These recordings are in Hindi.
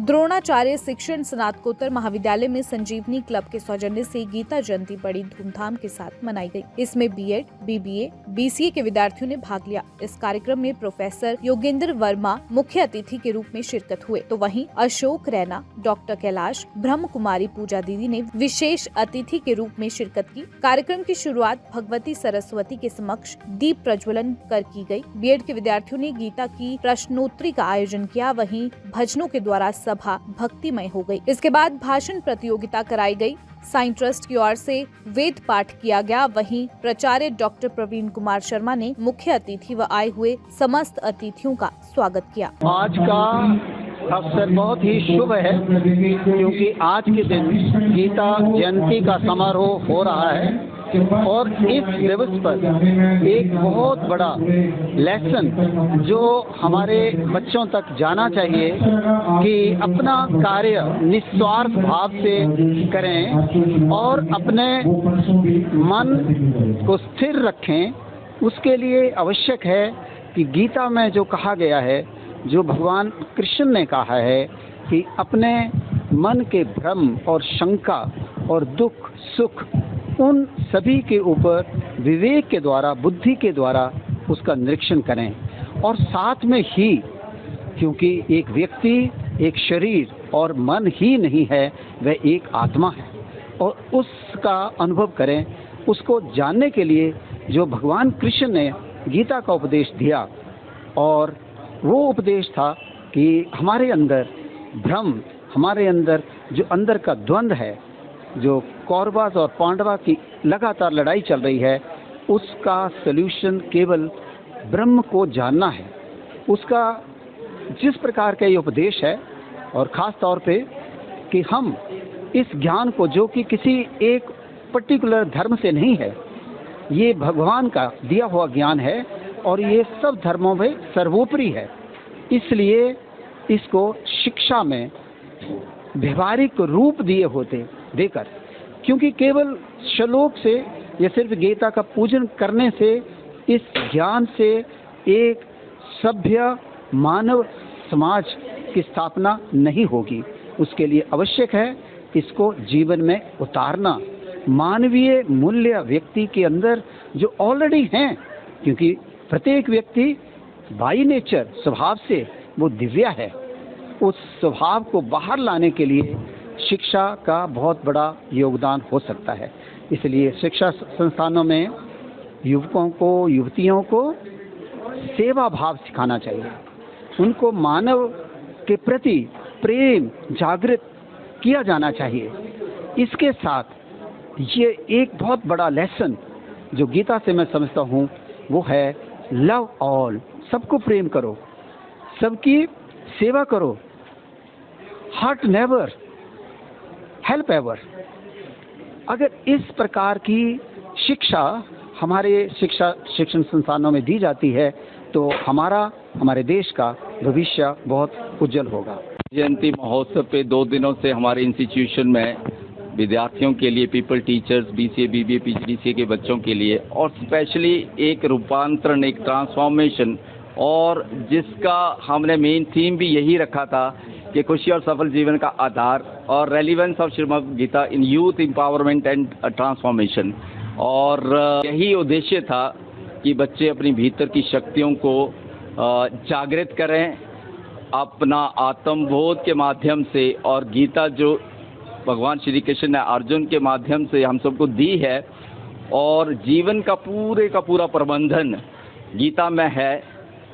द्रोणाचार्य शिक्षण स्नातकोत्तर महाविद्यालय में संजीवनी क्लब के सौजन्य से गीता जयंती बड़ी धूमधाम के साथ मनाई गई। इसमें बीएड, बीबीए, बीसीए के विद्यार्थियों ने भाग लिया। इस कार्यक्रम में प्रोफेसर योगेंद्र वर्मा मुख्य अतिथि के रूप में शिरकत हुए, तो वहीं अशोक रैना, डॉक्टर कैलाश, ब्रह्म कुमारी पूजा दीदी ने विशेष अतिथि के रूप में शिरकत की। कार्यक्रम की शुरुआत भगवती सरस्वती के समक्ष दीप प्रज्वलन कर की गई। बीएड के विद्यार्थियों ने गीता की प्रश्नोत्तरी का आयोजन किया, वहीं भजनों के द्वारा सभा भक्तिमय हो गई। इसके बाद भाषण प्रतियोगिता कराई गई। साईं ट्रस्ट की ओर से वेद पाठ किया गया। वहीं प्राचार्य डॉक्टर प्रवीण कुमार शर्मा ने मुख्य अतिथि व आए हुए समस्त अतिथियों का स्वागत किया। आज का अवसर बहुत ही शुभ है, क्योंकि आज के दिन गीता जयंती का समारोह हो रहा है और इस दिवस पर एक बहुत बड़ा लेसन जो हमारे बच्चों तक जाना चाहिए कि अपना कार्य निस्वार्थ भाव से करें और अपने मन को स्थिर रखें। उसके लिए आवश्यक है कि गीता में जो कहा गया है, जो भगवान कृष्ण ने कहा है कि अपने मन के भ्रम और शंका और दुख सुख उन सभी के ऊपर विवेक के द्वारा, बुद्धि के द्वारा उसका निरीक्षण करें। और साथ में ही, क्योंकि एक व्यक्ति एक शरीर और मन ही नहीं है, वह एक आत्मा है और उसका अनुभव करें। उसको जानने के लिए जो भगवान कृष्ण ने गीता का उपदेश दिया, और वो उपदेश था कि हमारे अंदर भ्रम, हमारे अंदर जो अंदर का द्वंद्व है, जो कौरवास और पांडवा की लगातार लड़ाई चल रही है, उसका सल्यूशन केवल ब्रह्म को जानना है। उसका जिस प्रकार का ये उपदेश है, और ख़ास तौर पे कि हम इस ज्ञान को, जो कि किसी एक पर्टिकुलर धर्म से नहीं है, ये भगवान का दिया हुआ ज्ञान है और ये सब धर्मों में सर्वोपरि है, इसलिए इसको शिक्षा में व्यवहारिक रूप दिए होते देकर, क्योंकि केवल श्लोक से या सिर्फ गीता का पूजन करने से इस ज्ञान से एक सभ्य मानव समाज की स्थापना नहीं होगी। उसके लिए आवश्यक है इसको जीवन में उतारना, मानवीय मूल्य व्यक्ति के अंदर जो ऑलरेडी हैं, क्योंकि प्रत्येक व्यक्ति बाई नेचर स्वभाव से वो दिव्य है। उस स्वभाव को बाहर लाने के लिए शिक्षा का बहुत बड़ा योगदान हो सकता है। इसलिए शिक्षा संस्थानों में युवकों को, युवतियों को सेवा भाव सिखाना चाहिए। उनको मानव के प्रति प्रेम जागृत किया जाना चाहिए। इसके साथ ये एक बहुत बड़ा लेसन जो गीता से मैं समझता हूँ, वो है लव ऑल। सबको प्रेम करो, सबकी सेवा करो, हर्ट नेवर, हेल्प एवर। अगर इस प्रकार की शिक्षा हमारे शिक्षण संस्थानों में दी जाती है, तो हमारे देश का भविष्य बहुत उज्जवल होगा। जयंती महोत्सव पे 2 दिनों से हमारे इंस्टीट्यूशन में विद्यार्थियों के लिए, people teachers, BCA, BBA, PGDCA के बच्चों के लिए, और स्पेशली एक रूपांतरण, एक ट्रांसफॉर्मेशन, और जिसका हमने मेन थीम भी यही रखा था कि खुशी और सफल जीवन का आधार और relevance of Shrimad Gita in youth empowerment and transformation. और यही उद्देश्य था कि बच्चे अपनी भीतर की शक्तियों को जागृत करें अपना आत्मबोध के माध्यम से, और गीता जो भगवान श्री कृष्ण ने अर्जुन के माध्यम से हम सबको दी है, और जीवन का पूरा प्रबंधन गीता में है।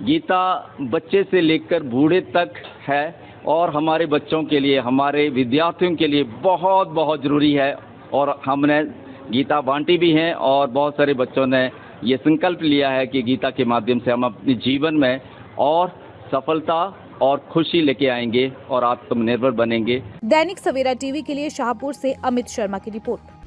गीता बच्चे से लेकर बूढ़े तक है, और हमारे बच्चों के लिए, हमारे विद्यार्थियों के लिए बहुत बहुत ज़रूरी है। और हमने गीता बांटी भी हैं, और बहुत सारे बच्चों ने ये संकल्प लिया है कि गीता के माध्यम से हम अपने जीवन में और सफलता और खुशी लेके आएंगे और आत्मनिर्भर बनेंगे। दैनिक सवेरा टीवी के लिए शाहपुर से अमित शर्मा की रिपोर्ट।